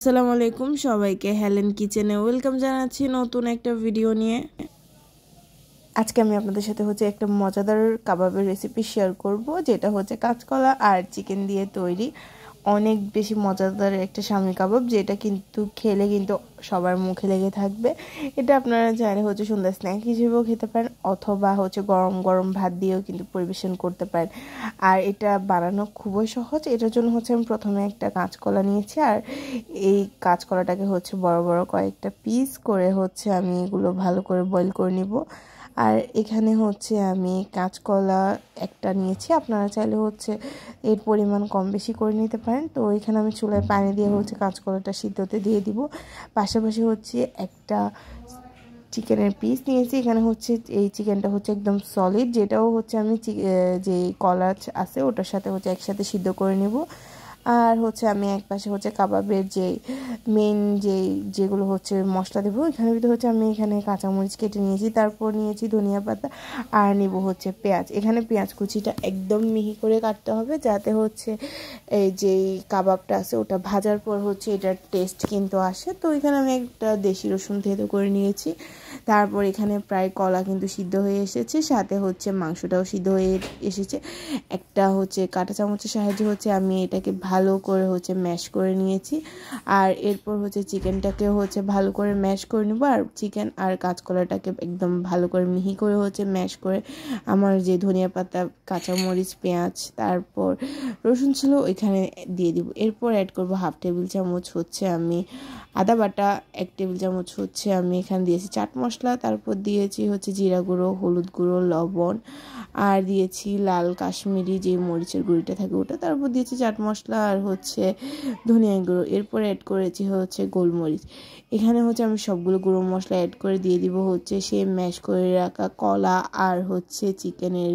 আসসালামু আলাইকুম সবাইকে হেলেন কিচেনে ওয়েলকাম জানাচ্ছি নতুন একটা ভিডিও নিয়ে। আজকে আমি আপনাদের সাথে একটা মজাদার কাবাবের রেসিপি শেয়ার করব, যেটা কাঁচকলা আর চিকেন দিয়ে তৈরি। অনেক বেশি মজাদার একটা শামি কাবাব, যেটা কিন্তু খেলে কিন্তু সবার মুখে লেগে থাকবে। এটা আপনারা চাইলে সন্ধ্যা স্ন্যাক হিসেবেও খেতে পারেন, অথবা গরম গরম ভাত দিয়েও কিন্তু পরিবেশন করতে পারেন। আর এটা বানানো খুবই সহজ। এটার জন্য আমি প্রথমে একটা কাঁচকলা নিয়েছি, আর এই কাঁচকলাটাকে বড় বড় কয়েকটা পিস করে আমি এগুলো ভালো করে বয়েল করে নিব। আর এখানে আমি কাঁচকলা একটা নিয়েছি, আপনারা চাইলে এর পরিমাণ কম বেশি করে নিতে পারেন। তো এখানে আমি চুলায় পানি দিয়ে কাঁচকলাটা সিদ্ধতে দিয়ে দিব। পাশাপাশি একটা চিকেনের পিস নিয়েছি। এখানে এই চিকেনটা একদম সলিড, যেটাও আমি যে কলা আছে ওটার সাথে একসাথে সিদ্ধ করে নেব। আর আমি এক পাশে কাবাবের যে মেন যেগুলো মশলা দেবো, এখানে আমি এখানে কাঁচামরিচ কেটে নিয়েছি, তারপর নিয়েছি ধনিয়া পাতা, আর নিব পেঁয়াজ। এখানে পেঁয়াজ কুচিটা একদম মিহি করে কাটতে হবে, যাতে এই যে কাবাবটা আছে ওটা ভাজার পর এটার টেস্ট কিন্তু আসে। তো এখানে আমি একটা দেশি রসুন থেতো করে নিয়েছি। তারপর এখানে প্রায় কলা কিন্তু সিদ্ধ হয়ে এসেছে, সাথে মাংসটাও সিদ্ধ হয়ে এসেছে। একটা কাঁটা চামচের সাহায্যে আমি এটাকে ভালো করে ম্যাশ করে নিয়েছি। আর এরপর চিকেনটাকে ভালো করে ম্যাশ করে নেব। আর চিকেন আর কাঁচকলাটাকে একদম ভালো করে মিহি করে ম্যাশ করে আমার যে ধনিয়া পাতা, কাঁচামরিচ, পেঁয়াজ, তারপর রসুন ছিল ওইখানে দিয়ে দিব। এরপর অ্যাড করব হাফ টেবিল চামচ আমি আদা বাটা, 1 টেবিল চামচ আমি এখানে দিয়েছি চাট মশলা, তারপর দিয়েছি জিরা গুঁড়ো, হলুদ গুঁড়ো, লবণ, আর দিয়েছি লাল কাশ্মীরি যে মরিচের গুঁড়িটা থাকে ওটা, তারপর দিয়েছি চাট মশলা আর ধনিয়া গুঁড়ো। এরপর অ্যাড করেছি গোলমরিচ। এখানে আমি সবগুলো গুঁড়ো মশলা অ্যাড করে দিয়ে দিব সে ম্যাশ করে রাখা কলা আর চিকেনের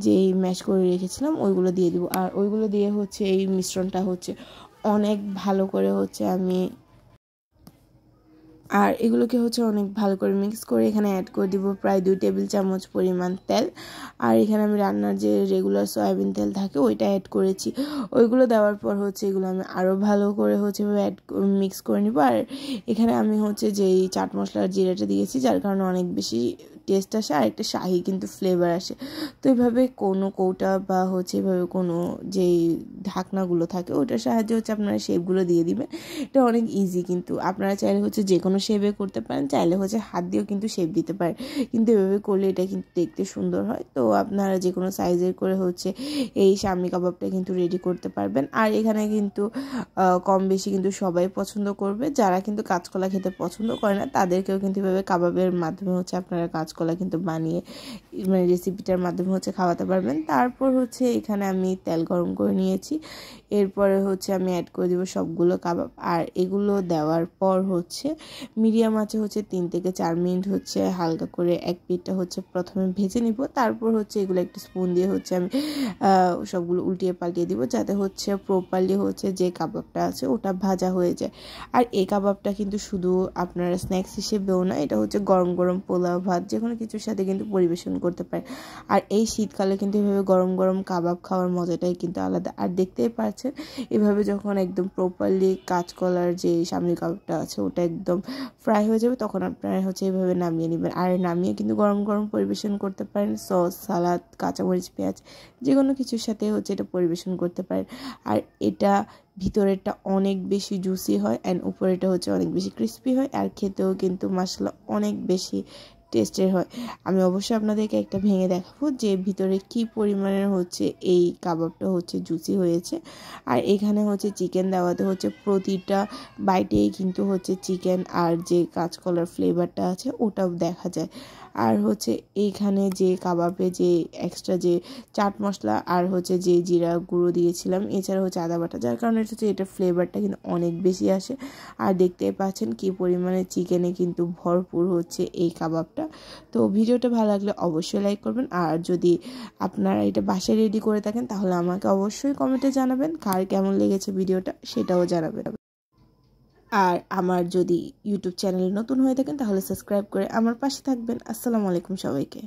যেই ম্যাশ করে রেখেছিলাম ওইগুলো দিয়ে দিব। আর ওইগুলো দিয়ে এই মিশ্রণটা অনেক ভালো করে আমি আর এগুলোকে অনেক ভালো করে মিক্স করে এখানে অ্যাড করে দিব প্রায় 2 টেবিল চামচ পরিমাণ তেল। আর এখানে আমি রান্নার যে রেগুলার সয়াবিন তেল থাকে ওইটা অ্যাড করেছি। ওইগুলো দেওয়ার পর এগুলো আমি আরও ভালো করে মিক্স করে নিব। আর এখানে আমি যেই চাট মশলার জিরাটা দিয়েছি, যার কারণে অনেক বেশি টেস্ট আসে আর একটা শাহি কিন্তু ফ্লেভার আসে। তো এইভাবে কোনো কৌটা বা এইভাবে কোনো যেই ঢাকনাগুলো থাকে ওটার সাহায্যে আপনারা শেপগুলো দিয়ে দিবেন। এটা অনেক ইজি, কিন্তু আপনারা চাইলে যে কোনো শেপে করতে পারেন, চাইলে হাত দিয়েও কিন্তু শেপ দিতে পারেন, কিন্তু এভাবে করলে এটা কিন্তু দেখতে সুন্দর হয়। তো আপনারা যে কোনো সাইজের করে এই শামি কাবাবটা কিন্তু রেডি করতে পারবেন। আর এখানে কিন্তু কম বেশি কিন্তু সবাই পছন্দ করবে। যারা কিন্তু কাঁচকলা খেতে পছন্দ করে না তাদেরকেও কিন্তু এভাবে কাবাবের মাধ্যমে আপনারা কাঁচকলা কিন্তু বানিয়ে রেসিপিটার মাধ্যমে খাওয়াতে পারবেন। তারপর এখানে আমি তেল গরম করে নিয়েছি। এরপরে আমি অ্যাড করে দিব সবগুলো কাবাব। আর এগুলো দেওয়ার পর মিডিয়াম আঁচে 3 থেকে 4 মিনিট হালকা করে এক পিঠটা প্রথমে ভেজে নিব। তারপর এগুলো একটা স্পুন দিয়ে আমি সবগুলো উল্টিয়ে পাল্টিয়ে দিব, যাতে প্রপারলি যে কাবাবটা আছে ওটা ভাজা হয়ে যায়। আর এই কাবাবটা কিন্তু শুধু আপনারা স্ন্যাক্স হিসেবেও না, এটা গরম গরম পোলাও ভাত যে কোনো কিছুর সাথে কিন্তু পরিবেশন করতে পারে। আর এই শীতকালে কিন্তু এভাবে গরম গরম কাবাব খাওয়ার মজাটাই কিন্তু আলাদা। আর দেখতেই পাচ্ছেন এভাবে যখন একদম প্রপারলি কাঁচকলার যে সামনে কাবাবটা আছে ওটা একদম ফ্রাই হয়ে যাবে, তখন আপনারা এইভাবে নামিয়ে নেবেন। আর নামিয়ে কিন্তু গরম গরম পরিবেশন করতে পারেন, সস, সালাদ, কাঁচামরিচ, পেঁয়াজ যে কোনো কিছুর সাথে এটা পরিবেশন করতে পারেন। আর এটা ভিতরেরটা অনেক বেশি জুসি হয় অ্যান্ড উপরেটা অনেক বেশি ক্রিস্পি হয়, আর খেতেও কিন্তু মাশাআল্লাহ অনেক বেশি টেস্টের হয়। আমি অবশ্যই আপনাদেরকে একটা ভেঙে দেখাবো যে ভিতরে কি পরিমাণের এই কাবাবটা জুসি হয়েছে। আর এখানে চিকেন দেওয়াতে প্রতিটা বাইটেই কিন্তু চিকেন আর যে কাঁচকলার ফ্লেভারটা আছে ওটাও দেখা যায়। আর এইখানে যে কাবাবে যে এক্সট্রা যে চাট মশলা আর যে জিরা গুঁড়ো দিয়েছিলাম, এছাড়া আদা বাটা, যার কারণে এটার ফ্লেভারটা কিন্তু অনেক বেশি আসে। আর দেখতেই পাচ্ছেন কি পরিমাণে চিকেনে কিন্তু ভরপুর এই কাবাবটা। তো ভিডিওটা ভালো লাগলে অবশ্যই লাইক করবেন। আর যদি আপনারা এটা বাসায় রেডি করে থাকেন তাহলে আমাকে অবশ্যই কমেন্টে জানাবেন কার কেমন লেগেছে ভিডিওটা, সেটাও জানাবেন। আর আমার যদি ইউটিউব চ্যানেলে নতুন হয়ে থাকেন তাহলে সাবস্ক্রাইব করে আমার পাশে থাকবেন। আসসালামু আলাইকুম সবাইকে।